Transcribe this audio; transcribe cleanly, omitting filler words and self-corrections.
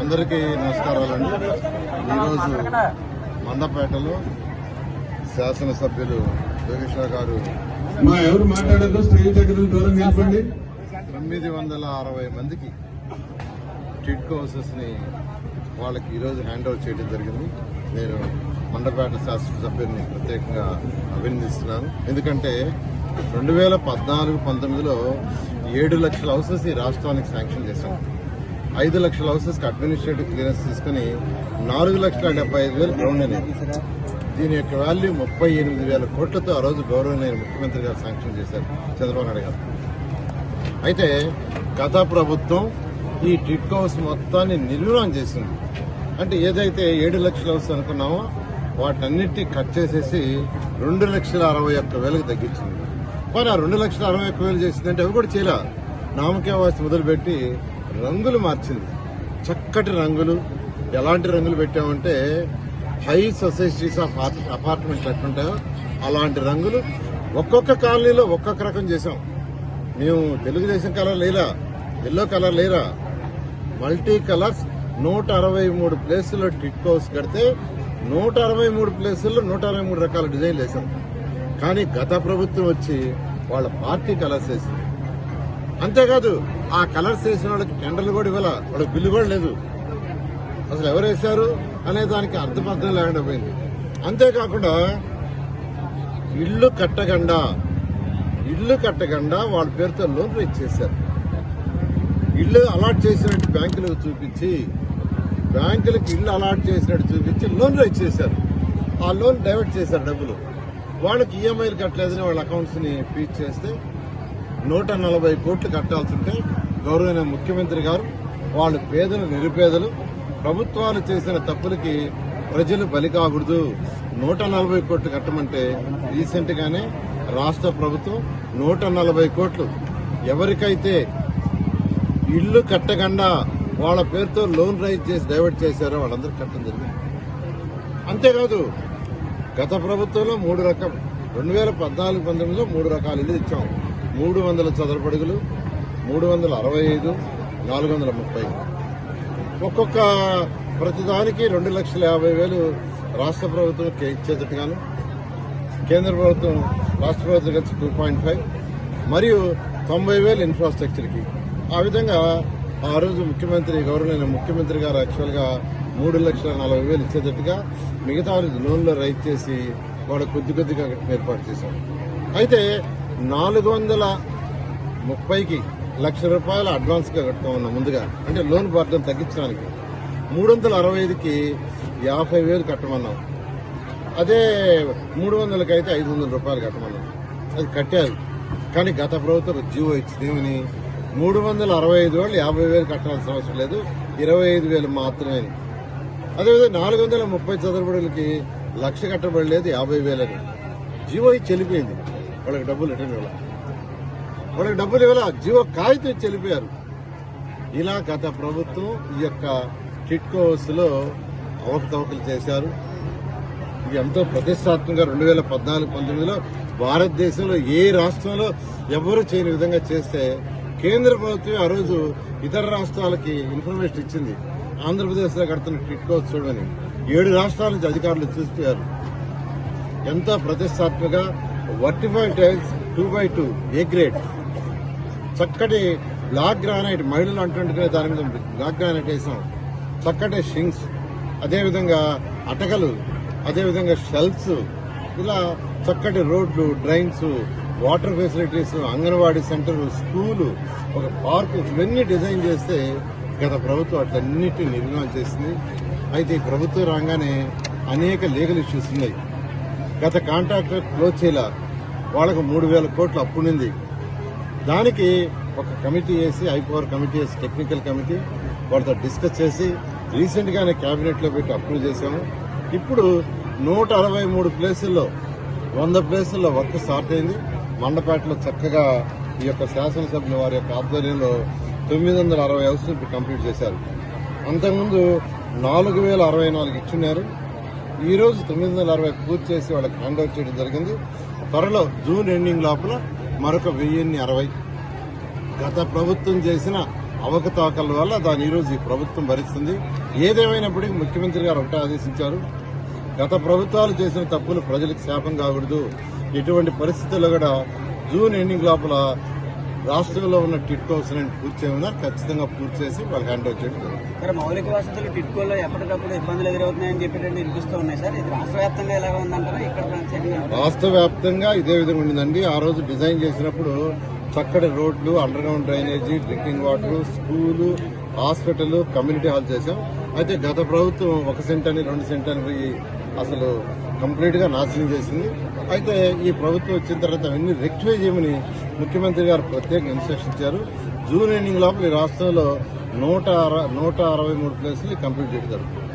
అందరికీ నమస్కారాలండి. ఈరోజు మండపేటలో శాసనసభ్యులు యోగేశ్వర గారు ఎవరు మాట్లాడదు స్టేజ్ దగ్గర దూరం నిలబండి 960 మందికి టిడ్కో హౌసెస్ ని వాళ్ళకి ఈరోజు హ్యాండ్ ఓవర్ చేయడం జరిగింది. నేను మండపేట శాసనసభ్యుల్ని ప్రత్యేకంగా అభినందిస్తున్నాను. ఎందుకంటే 2014-19లో 7 లక్షల హౌసెస్ ఈ రాష్ట్రానికి శాంక్షన్ చేశాం. 5 లక్షల హౌసెస్ కి అడ్మినిస్ట్రేటివ్ క్లియరెన్స్ తీసుకుని 4,75,000 గ్రౌండ్ అనేది. దీని యొక్క వాల్యూ 38,000 కోట్లతో ఆ రోజు గౌరవనీయ ముఖ్యమంత్రి గారు శాంక్షన్ చేశారు చంద్రబాబు నాయుడు గారు. అయితే గత ప్రభుత్వం ఈ టిడ్కో హౌస్ మొత్తాన్ని నిర్వీర్యం చేసింది. అంటే ఏదైతే 7 లక్షల హౌస్ అనుకున్నామో వాటన్నిటినీ కట్ చేసేసి 2,61,000 తగ్గించింది. మరి ఆ 2,61,000 చేసిందంటే అవి కూడా చేయలే. నామకే వాసి మొదలుపెట్టి రంగులు మార్చింది. చక్కటి రంగులు. ఎలాంటి రంగులు పెట్టామంటే హై సొసైటీస్ ఆఫ్ అపార్ట్మెంట్స్ ఎట్లుంటాయో అలాంటి రంగులు ఒక్కొక్క కాలనీలో ఒక్కొక్క రకం చేశాం. మేము తెలుగుదేశం కలర్ లేరా, ఎల్లో కలర్ లేరా, మల్టీ కలర్స్ 163 ప్లేసుల్లో టిడ్కో హౌస్ కడితే 163 ప్లేసుల్లో 163 రకాల డిజైన్లు వేశాం. కానీ గత ప్రభుత్వం వచ్చి వాళ్ళ పార్టీ కలర్స్ వేసింది. అంతేకాదు ఆ కలర్స్ వేసిన వాళ్ళకి టెండర్లు కూడా ఇవ్వాల, వాళ్ళకి బిల్లు కూడా లేదు. అసలు ఎవరు వేశారు అనే దానికి అర్థపర్థం లేకుండా పోయింది. అంతేకాకుండా ఇల్లు కట్టకుండా వాళ్ళ పేరుతో లోన్ రైజ్ చేశారు. ఇల్లు అలాట్ చేసినట్టు బ్యాంకులకు చూపించి, బ్యాంకులకు ఇల్లు అలాట్ చేసినట్టు చూపించి లోన్ రైజ్ చేశారు. ఆ లోన్ డైవర్ట్ చేశారు డబ్బులు. వాళ్ళకి ఈఎంఐలు కట్టలేదని వాళ్ళ అకౌంట్స్ ని ఫీజ్ చేస్తే 140 కోట్లు కట్టాల్సి ఉంటే గౌరవనీయ ముఖ్యమంత్రి గారు వాళ్ళు పేదలు నిరుపేదలు, ప్రభుత్వాలు చేసిన తప్పులకి ప్రజలు బలి కాకూడదు, 140 కోట్లు కట్టమంటే రీసెంట్ గానే రాష్ట్ర ప్రభుత్వం 140 కోట్లు ఎవరికైతే ఇల్లు కట్టకుండా వాళ్ళ పేరుతో లోన్ రైజ్ చేసి డైవర్ట్ చేశారో వాళ్ళందరూ కట్టడం జరిగింది. అంతేకాదు గత ప్రభుత్వంలో 2014-19లో 3 రకాల ఇల్లు ఇచ్చాం. 300 చదరపు అడుగులు, 365, 430. ఒక్కొక్క ప్రతిదానికి 2,50,000 రాష్ట్ర ప్రభుత్వం ఇచ్చేటట్టుగాను, కేంద్ర ప్రభుత్వం రాష్ట్ర ప్రభుత్వం కలిసి 2.5 మరియు 90,000 ఇన్ఫ్రాస్ట్రక్చర్కి. ఆ విధంగా ఆ రోజు గౌరవనీయ ముఖ్యమంత్రి గారు యాక్చువల్ గా 3,40,000 ఇచ్చేటట్టుగా మిగతా లోన్లో రైజ్ చేసి వాడు కొద్దిగా ఏర్పాటు చేశాం. అయితే 430కి ₹1,00,000 అడ్వాన్స్ గా కడతా ఉన్నాం ముందుగా, అంటే లోన్ బర్డెన్ తగ్గించడానికి. 365కి ₹50,000 కట్టమన్నాం. అదే 300కి అయితే ₹500 కట్టమన్నాం. అది కట్టారు. కానీ గత ప్రభుత్వం జీవో ఇచ్చిందేమని 365 వాళ్ళు 50,000 కట్టాల్సిన అవసరం లేదు, 25,000 మాత్రమే. అదేవిధంగా 430 చదరబడులకి 1,00,000 కట్టబడలేదు, 50,000 అని జీవో ఇచ్చి చెల్లిపోయింది. వాళ్ళకి డబ్బులు రిటర్న్ ఇవ్వాల, జీవో కాగితం ఇచ్చి చెల్లిపోయారు. ఇలా గత ప్రభుత్వం ఈ యొక్క టిడ్కో హౌస్ లో అవకతవకలు చేశారు. ఇది ఎంతో ప్రతిష్టాత్మకంగా 2014-19లో భారతదేశంలో ఏ రాష్ట్రంలో ఎవరు చేయని విధంగా చేస్తే కేంద్ర ప్రభుత్వం ఆ రోజు ఇతర రాష్ట్రాలకి ఇన్ఫర్మేషన్ ఇచ్చింది. ఆంధ్రప్రదేశ్ లో కడుతున్న టిడ్కో హౌస్ చూడమని 7 రాష్ట్రాల నుంచి అధికారులు చూసిపోయారు. ఎంతో ప్రతిష్టాత్మకంగా vitrified tiles 2x2 A grade, చక్కటి బ్లాక్ గ్రానైట్, మహిళలు అంటుంటే దాని మీద బ్లాక్ గ్రానైట్ వేసాం. చక్కటి షింక్స్, అదేవిధంగా అటకలు, అదేవిధంగా షెల్ఫ్స్, ఇలా చక్కటి రోడ్లు, drains, water facilities, anganwadi centre, school, ఒక పార్కు, ఇవన్నీ డిజైన్ చేస్తే గత ప్రభుత్వం అట్లన్నిటిని నిర్మాణం చేసింది. అయితే ఈ ప్రభుత్వం రాగానే అనేక లీగల్ ఇష్యూస్ ఉన్నాయి. గత కాంట్రాక్టర్ క్లోజ్ చేయాల, వాళ్ళకు 3,000 కోట్లు అప్పుడుంది. దానికి ఒక కమిటీ వేసి, ఐపవర్ కమిటీ వేసి, టెక్నికల్ కమిటీ వాళ్ళతో డిస్కస్ చేసి రీసెంట్ గానే కేబినెట్ లో పెట్టి అప్రూవ్ చేశాము. ఇప్పుడు 163 ప్లేసుల్లో 100 ప్లేసుల్లో వర్క్ స్టార్ట్ అయింది. మండపేటలో చక్కగా ఈ యొక్క శాసనసభ్యుల వారి యొక్క ఆధ్వర్యంలో 960 హౌస్ కంప్లీట్ చేశారు. అంతకుముందు 4,064 ఇచ్చున్నారు. ఈ రోజు 960 పూర్తి చేసి వాళ్ళకి హ్యాండ్ ఓవర్ చేయడం జరిగింది. త్వరలో జూన్ ఎండింగ్ లోపల మరొక 1060 గత ప్రభుత్వం చేసిన అవకతవకల వల్ల దాని ఈ రోజు ఈ ప్రభుత్వం భరిస్తుంది. ఏదేమైనప్పటికీ ముఖ్యమంత్రి గారు ఒకటే ఆదేశించారు, గత ప్రభుత్వాలు చేసిన తప్పులు ప్రజలకు శాపం కాకూడదు. ఎటువంటి పరిస్థితుల్లో కూడా జూన్ ఎండింగ్ లోపల రాష్ట్రంలో ఉన్న టిట్కోస్ పూర్తి చేయమన్నారు. ఖచ్చితంగా పూర్తి చేసి వాళ్ళు హ్యాండ్ ఓవర్ చేయడం జరుగుతుంది. సార్, మౌలిక వసతులు టిట్కోలో ఎప్పటికప్పుడు ఇబ్బందులు ఎదురవుతున్నాయని చెప్పేటట్టు వినిపిస్తూ ఉన్నాయి సార్. ఇది రాష్ట్ర వ్యాప్తంగా ఎలాగ ఉందంటారా? ఇక్కడ రాష్ట్ర వ్యాప్తంగా ఇదే విధంగా ఉండిందండి. ఆ రోజు డిజైన్ చేసినప్పుడు చక్కటి రోడ్లు, under ground drainage, drinking water, school, hospital, community hall చేశాం. అయితే గత ప్రభుత్వం 1 సెంట్ అని 2 సెంట్ అని పోయి అసలు కంప్లీట్ గా నాశనం చేసింది. అయితే ఈ ప్రభుత్వం వచ్చిన తర్వాత అవన్నీ రెక్టిఫై చేయమని ముఖ్యమంత్రి గారు ప్రత్యేక ఇన్స్ట్రక్షన్ ఇచ్చారు. జూన్ ఎండింగ్ లోపల ఈ రాష్ట్రంలో 163 ప్లేసులు కంప్లీట్ చేయడం జరుగుతుంది.